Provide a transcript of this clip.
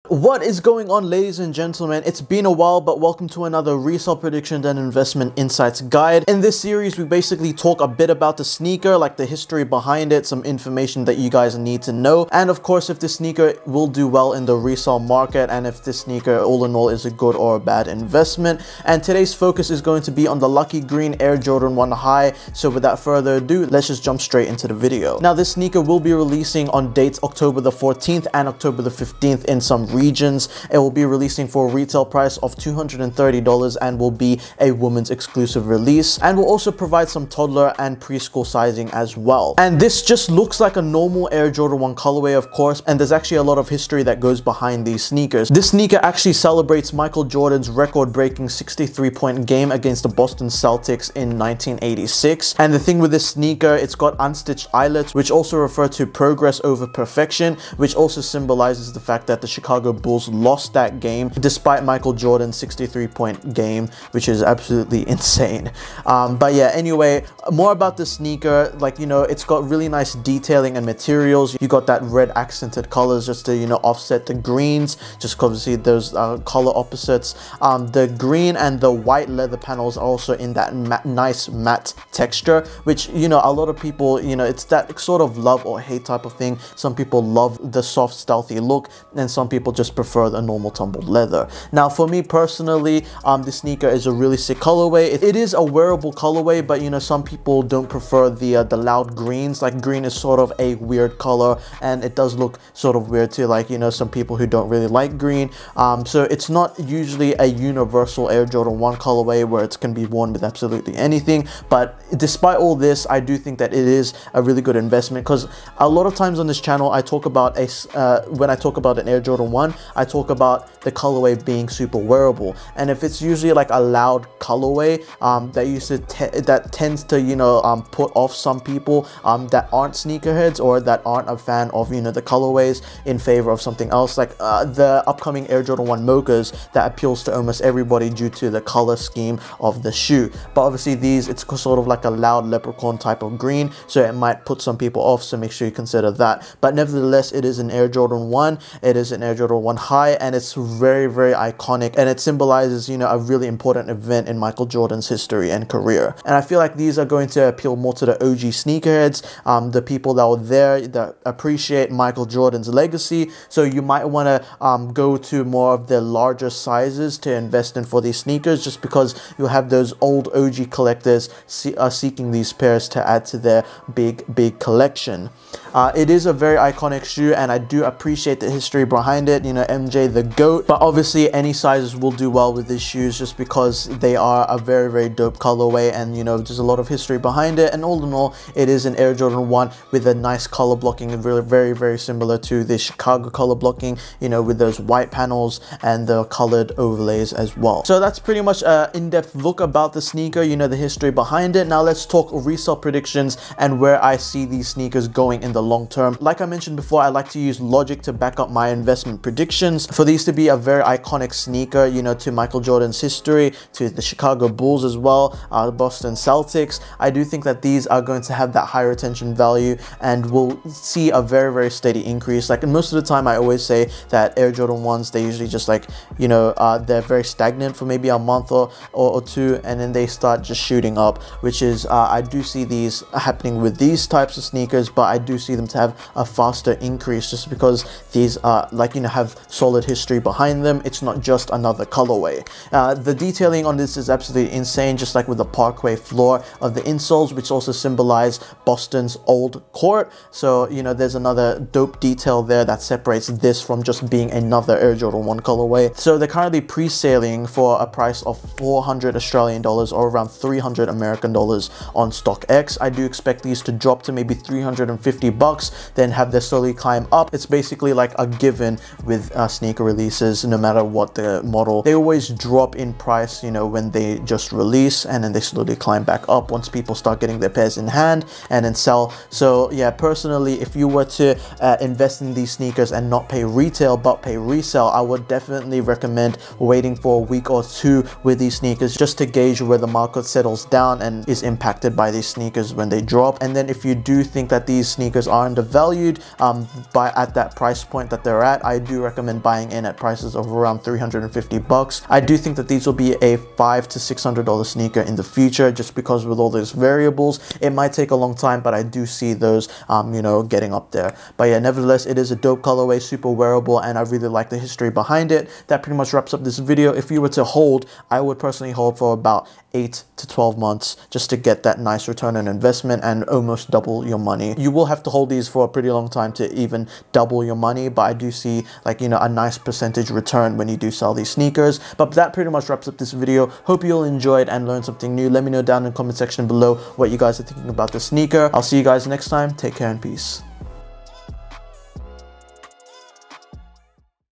What is going on, ladies and gentlemen? It's been a while, but welcome to another Resell Predictions and Investment Insights guide. In this series, we basically talk a bit about the sneaker, like the history behind it, some information that you guys need to know, and of course, if the sneaker will do well in the resale market, and if this sneaker all in all is a good or a bad investment. And today's focus is going to be on the lucky green Air Jordan 1 High. So without further ado, let's just jump straight into the video. Now, this sneaker will be releasing on dates October the 14th and October the 15th in some regions. It will be releasing for a retail price of $230 and will be a women's exclusive release, and will also provide some toddler and preschool sizing as well. And this just looks like a normal Air Jordan 1 colorway, of course, and there's actually a lot of history that goes behind these sneakers. This sneaker actually celebrates Michael Jordan's record-breaking 63-point game against the Boston Celtics in 1986. And the thing with this sneaker, it's got unstitched eyelets, which also refer to progress over perfection, which also symbolizes the fact that the Chicago Bulls lost that game despite Michael Jordan's 63-point game, which is absolutely insane. But yeah, anyway, more about the sneaker. Like, you know, it's got really nice detailing and materials. You got that red accented colors just to, you know, offset the greens, just obviously those color opposites. The green and the white leather panels are also in that nice matte texture, which, you know, a lot of people, you know, it's that sort of love or hate type of thing. Some people love the soft, stealthy look, and some people just prefer the normal tumbled leather. Now, for me personally, the sneaker is a really sick colorway. It is a wearable colorway, but you know, some people don't prefer the loud greens. Like, green is sort of a weird color, and it does look sort of weird to, like, you know, some people who don't really like green. So it's not usually a universal Air Jordan 1 colorway where it can be worn with absolutely anything. But despite all this, I do think that it is a really good investment, because a lot of times on this channel I talk about when I talk about an Air Jordan 1, I talk about the colorway being super wearable, and if it's usually like a loud colorway that tends to, you know, put off some people that aren't sneakerheads or that aren't a fan of, you know, the colorways in favor of something else, like the upcoming Air Jordan 1 Mochas, that appeals to almost everybody due to the color scheme of the shoe. But obviously these, it's sort of like a loud leprechaun type of green, so it might put some people off, so make sure you consider that. But nevertheless, it is an Air Jordan 1, it is an Air Jordan 1 High, and it's very, very iconic, and it symbolizes, you know, a really important event in Michael Jordan's history and career. And I feel like these are going to appeal more to the OG sneakerheads, the people that were there, that appreciate Michael Jordan's legacy. So you might want to go to more of the larger sizes to invest in for these sneakers, just because you'll have those old OG collectors seeking these pairs to add to their big collection. It is a very iconic shoe, and I do appreciate the history behind it, you know, MJ the GOAT. But obviously any sizes will do well with these shoes, just because they are a very, very dope colorway, and you know, there's a lot of history behind it. And all in all, it is an Air Jordan 1 with a nice color blocking, really very, very similar to the Chicago color blocking, you know, with those white panels and the colored overlays as well. So that's pretty much an in-depth look about the sneaker, you know, the history behind it. Now let's talk resale predictions and where I see these sneakers going in the long term. Like I mentioned before, I like to use logic to back up my investment predictions. For these to be a very iconic sneaker, you know, to Michael Jordan's history, to the Chicago Bulls as well, the Boston Celtics, I do think that these are going to have that high retention value, and we'll see a very, very steady increase. Like, most of the time I always say that Air Jordan 1s, they usually just, like, you know, they're very stagnant for maybe a month or two, and then they start just shooting up, which is I do see these happening with these types of sneakers, but I do see them to have a faster increase, just because these are, like, you know, have solid history behind them. It's not just another colorway. The detailing on this is absolutely insane, just like with the parquet floor of the insoles, which also symbolize Boston's old court. So, you know, there's another dope detail there that separates this from just being another Air Jordan 1 colorway. So they're currently pre-sailing for a price of 400 Australian dollars, or around 300 American dollars on StockX. I do expect these to drop to maybe 350 bucks, then have their slowly climb up. It's basically like a given with sneaker releases, no matter what the model. They always drop in price, you know, when they just release, and then they slowly climb back up once people start getting their pairs in hand and then sell. So yeah, personally, if you were to invest in these sneakers and not pay retail but pay resale, I would definitely recommend waiting for a week or two with these sneakers, just to gauge where the market settles down and is impacted by these sneakers when they drop. And then if you do think that these sneakers are undervalued at that price point that they're at, I do do recommend buying in at prices of around 350 bucks. I do think that these will be a $500 to $600 sneaker in the future, just because with all those variables, it might take a long time, but I do see those, you know, getting up there. But yeah, nevertheless, it is a dope colorway, super wearable, and I really like the history behind it. That pretty much wraps up this video. If you were to hold, I would personally hold for about 8 to 12 months just to get that nice return on investment and almost double your money. You will have to hold these for a pretty long time to even double your money, but I do see, like, you know, a nice percentage return when you do sell these sneakers. But that pretty much wraps up this video. Hope you all enjoyed and learned something new. Let me know down in the comment section below what you guys are thinking about the sneaker. I'll see you guys next time. Take care and peace.